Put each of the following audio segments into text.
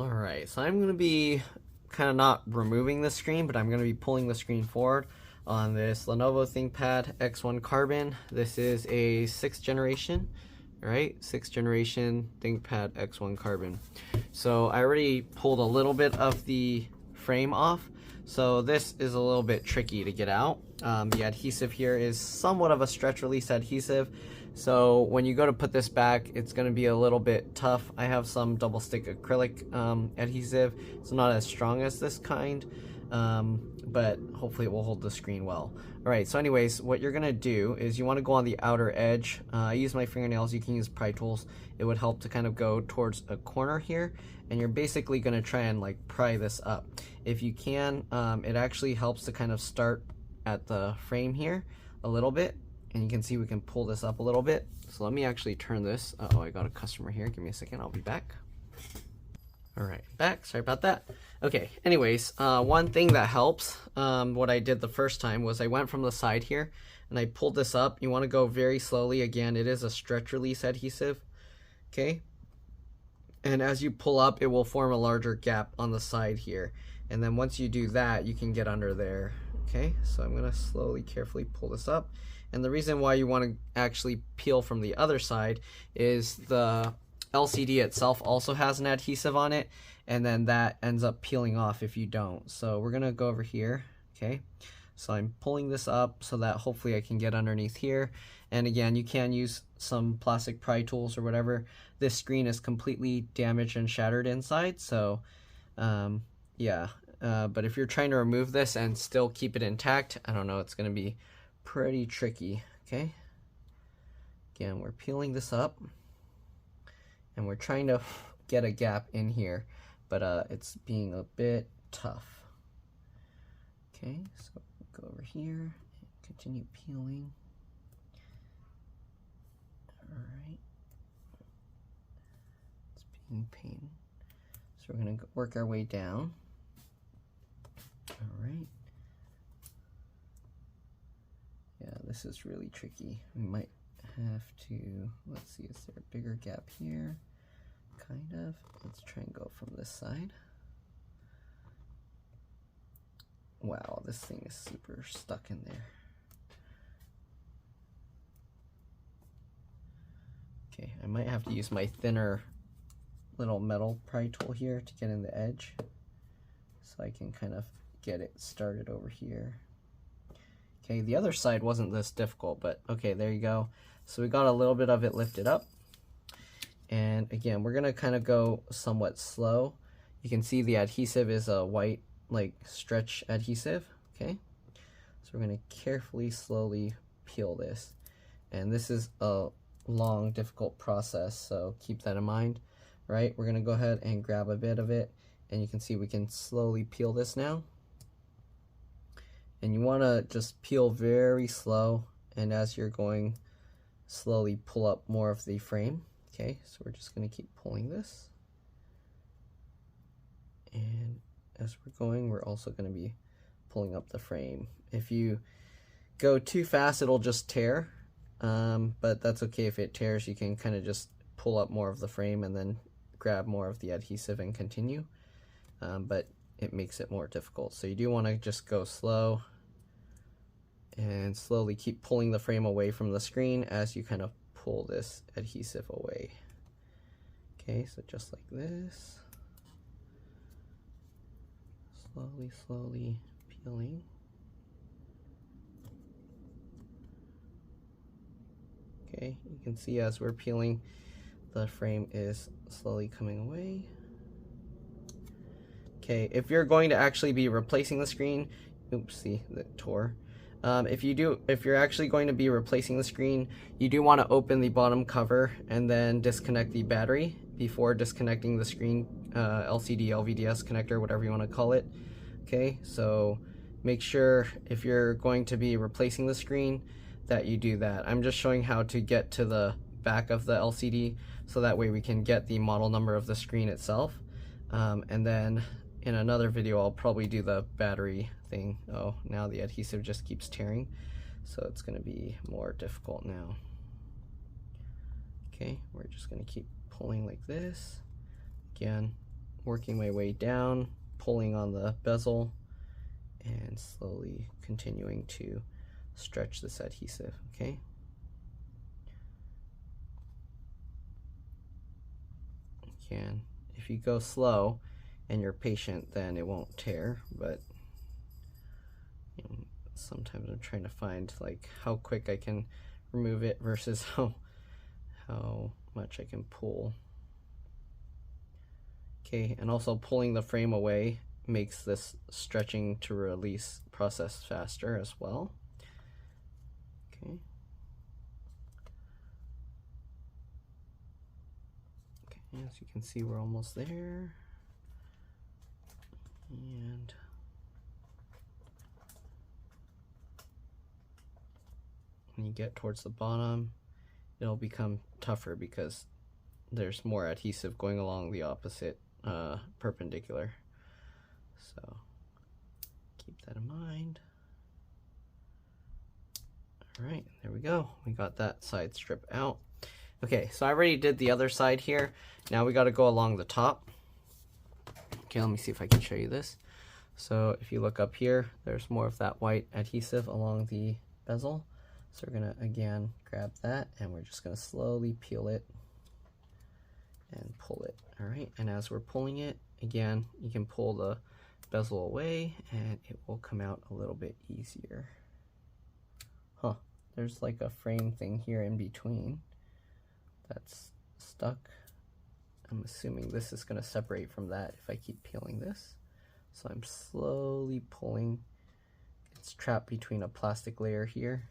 Alright, so I'm going to be kind of not removing the screen, but I'm going to be pulling the screen forward on this Lenovo ThinkPad X1 Carbon. This is a 6th generation, right? 6th generation ThinkPad X1 Carbon. So I already pulled a little bit of the frame off, so this is a little bit tricky to get out. The adhesive here is somewhat of a stretch release adhesive, so when you go to put this back, it's going to be a little bit tough. I have some double stick acrylic adhesive. It's not as strong as this kind, but hopefully it will hold the screen well. Alright, so anyways, what you're going to do is you want to go on the outer edge. I use my fingernails, you can use pry tools. It would help to kind of go towards a corner here, and you're basically going to try and like pry this up. If you can, it actually helps to kind of start at the frame here a little bit, and you can see we can pull this up a little bit. So let me actually turn this. Oh, I got a customer here. Give me a second. I'll be back. All right, back. Sorry about that. Okay, anyways, one thing that helps, what I did the first time was I went from the side here and I pulled this up. You want to go very slowly. Again, it is a stretch release adhesive. Okay. And as you pull up, it will form a larger gap on the side here. And then once you do that, you can get under there. Okay, so I'm going to slowly, carefully pull this up. And the reason why you want to actually peel from the other side is the LCD itself also has an adhesive on it, and then that ends up peeling off if you don't. So we're going to go over here. Okay, so I'm pulling this up so that hopefully I can get underneath here. And again, you can use some plastic pry tools or whatever. This screen is completely damaged and shattered inside, so yeah. But if you're trying to remove this and still keep it intact, I don't know, it's going to be pretty tricky. Okay, again, we're peeling this up and we're trying to get a gap in here, but it's being a bit tough. Okay, so go over here and continue peeling. Alright, it's being pain. So we're going to work our way down. Alright. Yeah, this is really tricky. We might have to, let's see, is there a bigger gap here? Kind of. Let's try and go from this side. Wow, this thing is super stuck in there. Okay, I might have to use my thinner little metal pry tool here to get in the edge, so I can kind of get it started over here. Okay, the other side wasn't this difficult, but okay, there you go. So we got a little bit of it lifted up. And again, we're gonna kind of go somewhat slow. You can see the adhesive is a white, like, stretch adhesive, okay? So we're gonna carefully, slowly peel this. And this is a long, difficult process, so keep that in mind, right? We're gonna go ahead and grab a bit of it, and you can see we can slowly peel this now. And you want to just peel very slow, and as you're going, slowly pull up more of the frame. Okay, so we're just going to keep pulling this. And as we're going, we're also going to be pulling up the frame. If you go too fast, it'll just tear, but that's okay. If it tears, you can kind of just pull up more of the frame and then grab more of the adhesive and continue. But it makes it more difficult. So you do want to just go slow and slowly keep pulling the frame away from the screen as you kind of pull this adhesive away. Okay, so just like this. Slowly, slowly peeling. Okay, you can see as we're peeling, the frame is slowly coming away. Okay, if you're going to actually be replacing the screen, oops, see, that tore. If you're actually going to be replacing the screen, you do want to open the bottom cover and then disconnect the battery before disconnecting the screen, LCD, LVDS connector, whatever you want to call it. Okay, so make sure if you're going to be replacing the screen that you do that. I'm just showing how to get to the back of the LCD so that way we can get the model number of the screen itself. And then in another video I'll probably do the battery thing. Oh, now the adhesive just keeps tearing, so it's going to be more difficult now. Okay, we're just going to keep pulling like this. Again, working my way down, pulling on the bezel, and slowly continuing to stretch this adhesive, okay? Again, if you go slow and you're patient, then it won't tear, but you know, sometimes I'm trying to find like how quick I can remove it versus how much I can pull. Okay, and also pulling the frame away makes this stretching to release process faster as well. Okay. Okay, as you can see, we're almost there. And when you get towards the bottom, it'll become tougher because there's more adhesive going along the opposite perpendicular. So keep that in mind. All right, there we go. We got that side strip out. Okay, so I already did the other side here. Now we got to go along the top. Okay, let me see if I can show you this. So if you look up here, there's more of that white adhesive along the bezel. So we're gonna, again, grab that and we're just gonna slowly peel it and pull it. All right, and as we're pulling it, again, you can pull the bezel away and it will come out a little bit easier. Huh, there's like a frame thing here in between that's stuck. I'm assuming this is gonna separate from that if I keep peeling this. So I'm slowly pulling. It's trapped between a plastic layer here.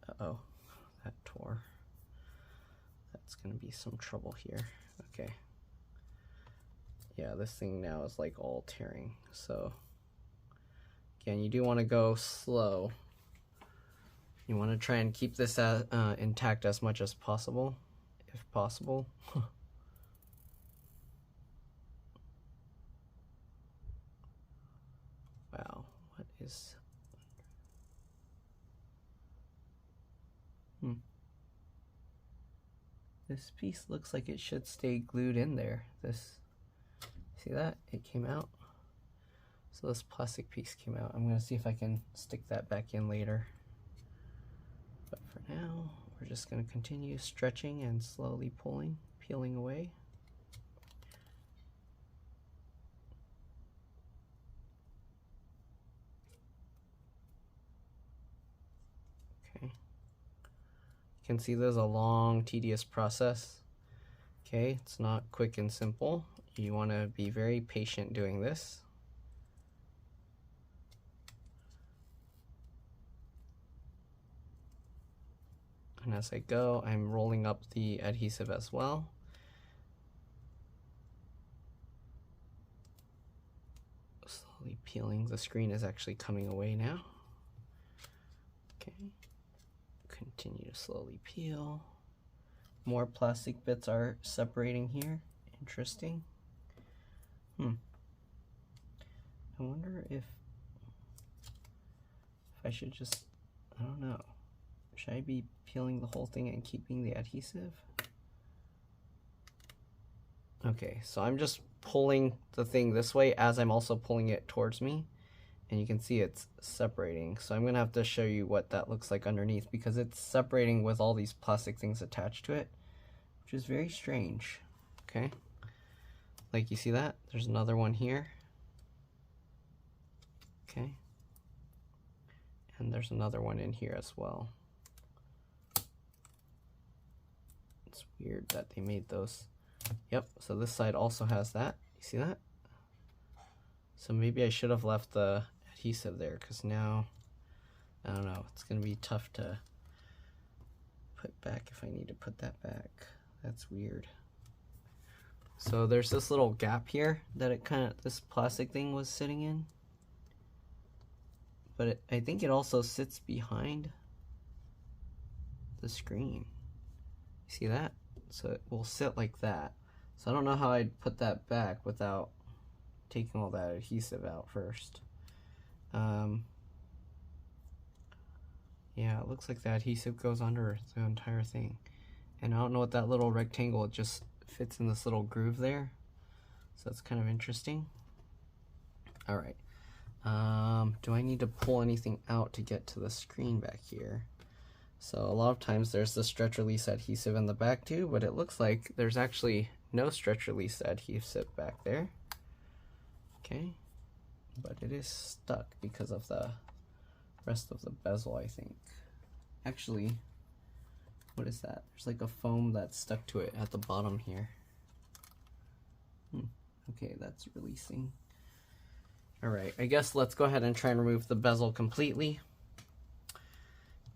Uh-oh, that tore. That's gonna be some trouble here. Okay. Yeah, this thing now is like all tearing. So again, you do want to go slow. You want to try and keep this intact as much as possible, if possible. Wow, what is... This piece looks like it should stay glued in there. This, see that? It came out. So this plastic piece came out. I'm gonna see if I can stick that back in later. But for now, we're just gonna continue stretching and slowly pulling, peeling away. Okay. You can see there's a long, tedious process. Okay, it's not quick and simple. You wanna be very patient doing this. And as I go, I'm rolling up the adhesive as well. Slowly peeling. The screen is actually coming away now. Okay. Continue to slowly peel. More plastic bits are separating here. Interesting. I wonder if I should just, I don't know. Should I be peeling the whole thing and keeping the adhesive? Okay, so I'm just pulling the thing this way as I'm also pulling it towards me. And you can see it's separating. So I'm gonna have to show you what that looks like underneath because it's separating with all these plastic things attached to it, which is very strange. Okay, like you see that? There's another one here. Okay, and there's another one in here as well. It's weird that they made those. Yep, so this side also has that. You see that? So maybe I should have left the adhesive there because now, I don't know, it's going to be tough to put back if I need to put that back. That's weird. So there's this little gap here that this plastic thing was sitting in. But I think it also sits behind the screen. You see that? So it will sit like that. So I don't know how I'd put that back without taking all that adhesive out first. Yeah, it looks like the adhesive goes under the entire thing. And I don't know what that little rectangle just fits in this little groove there. So that's kind of interesting. All right. Do I need to pull anything out to get to the screen back here? So a lot of times there's the stretch release adhesive in the back too, but it looks like there's actually no stretch release adhesive back there. Okay, but it is stuck because of the rest of the bezel, I think. Actually, what is that? There's like a foam that's stuck to it at the bottom here. Okay, that's releasing. All right, I guess let's go ahead and try and remove the bezel completely.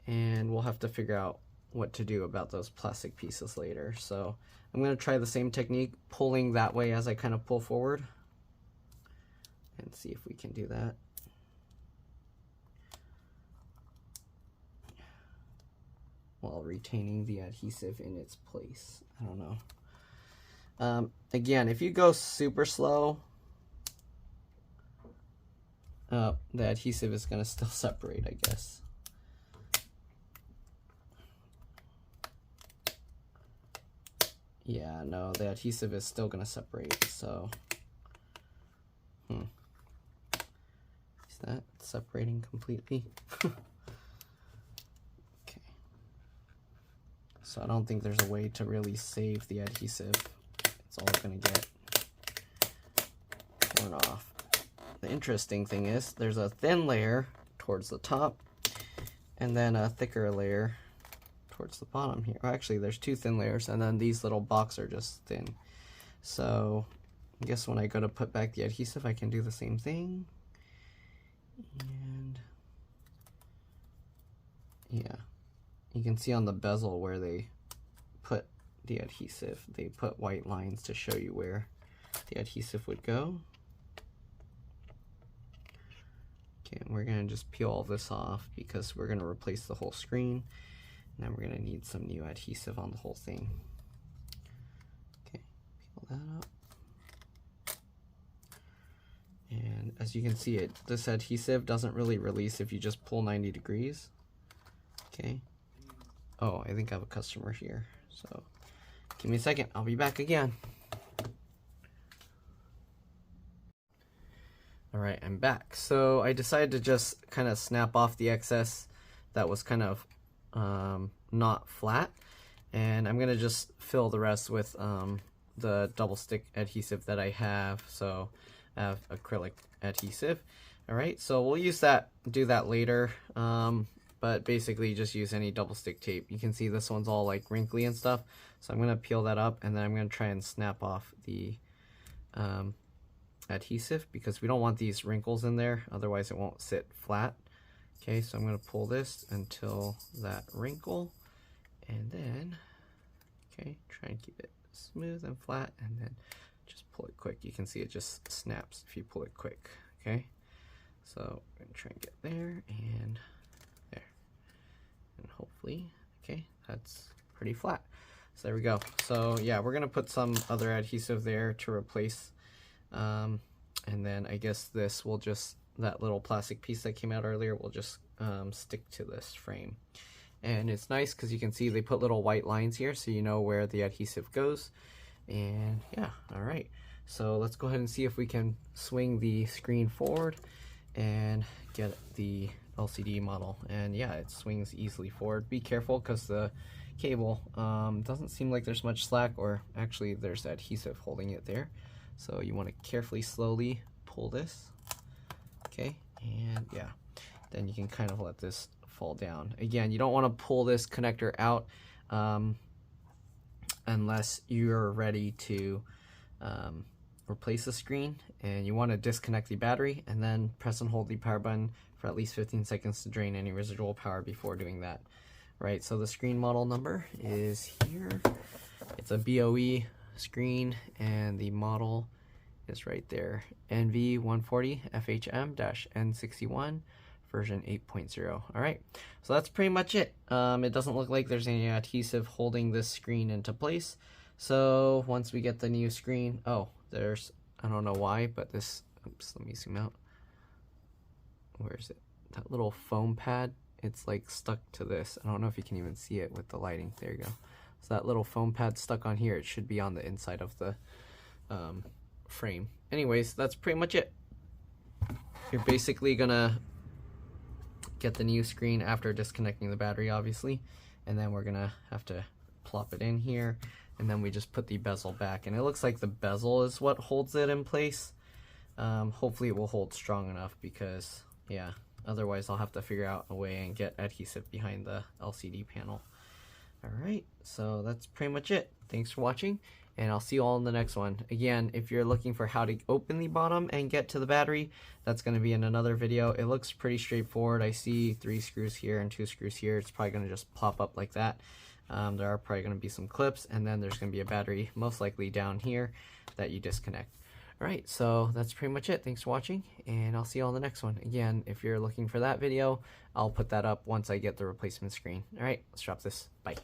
And we'll have to figure out what to do about those plastic pieces later. So I'm going to try the same technique, pulling that way as I kind of pull forward, and see if we can do that. While retaining the adhesive in its place. I don't know. Again, if you go super slow, the adhesive is going to still separate, I guess. Yeah, no, the adhesive is still going to separate, so... Is that separating completely? Okay. So I don't think there's a way to really save the adhesive. It's all going to get torn off. The interesting thing is there's a thin layer towards the top and then a thicker layer towards the bottom here. Well, actually, there's two thin layers, and then these little blocks are just thin. So I guess when I go to put back the adhesive, I can do the same thing. And yeah, you can see on the bezel where they put the adhesive, they put white lines to show you where the adhesive would go. Okay, and we're gonna just peel all this off because we're gonna replace the whole screen. And then we're going to need some new adhesive on the whole thing. Okay, peel that up. And as you can see, this adhesive doesn't really release if you just pull 90 degrees. Okay. Oh, I think I have a customer here. So give me a second. I'll be back again. All right, I'm back. So I decided to just kind of snap off the excess that was kind of not flat, and I'm gonna just fill the rest with the double stick adhesive that I have. So I have acrylic adhesive. All right, so we'll use that, do that later, but basically just use any double stick tape. You can see this one's all like wrinkly and stuff, so I'm gonna peel that up, and then I'm gonna try and snap off the adhesive because we don't want these wrinkles in there, otherwise it won't sit flat. Okay, so I'm going to pull this until that wrinkle, and then, okay, try and keep it smooth and flat, and then just pull it quick. You can see it just snaps if you pull it quick, okay? So I'm going to try and get there, and there. And hopefully, okay, that's pretty flat. So there we go. So yeah, we're going to put some other adhesive there to replace, and then I guess this will just, that little plastic piece that came out earlier will just stick to this frame. And it's nice because you can see they put little white lines here so you know where the adhesive goes. And yeah, all right. So let's go ahead and see if we can swing the screen forward and get the LCD model. And yeah, it swings easily forward. Be careful because the cable doesn't seem like there's much slack, or actually there's adhesive holding it there. So you want to carefully, slowly pull this. Okay, and yeah, then you can kind of let this fall down. Again, you don't want to pull this connector out unless you're ready to replace the screen, and you want to disconnect the battery and then press and hold the power button for at least 15 seconds to drain any residual power before doing that. Right, so the screen model number is here. It's a BOE screen, and the model is right there, NV140 FHM-N61 version 8.0. All right, so that's pretty much it. It doesn't look like there's any adhesive holding this screen into place. So once we get the new screen, oh, there's, I don't know why, but this, oops, let me zoom out. Where is it? That little foam pad, it's like stuck to this. I don't know if you can even see it with the lighting. There you go. So that little foam pad stuck on here, it should be on the inside of the frame. Anyways, that's pretty much it. You're basically gonna get the new screen after disconnecting the battery, obviously, and then we're gonna have to plop it in here, and then we just put the bezel back, and it looks like the bezel is what holds it in place. Hopefully it will hold strong enough, because yeah, otherwise I'll have to figure out a way and get adhesive behind the LCD panel. Alright, so that's pretty much it. Thanks for watching, and I'll see you all in the next one. Again, if you're looking for how to open the bottom and get to the battery, that's going to be in another video. It looks pretty straightforward. I see 3 screws here and 2 screws here. It's probably going to just plop up like that. There are probably going to be some clips, and then there's going to be a battery, most likely down here, that you disconnect. Alright, so that's pretty much it. Thanks for watching, and I'll see you all in the next one. Again, if you're looking for that video, I'll put that up once I get the replacement screen. Alright, let's drop this. Bye.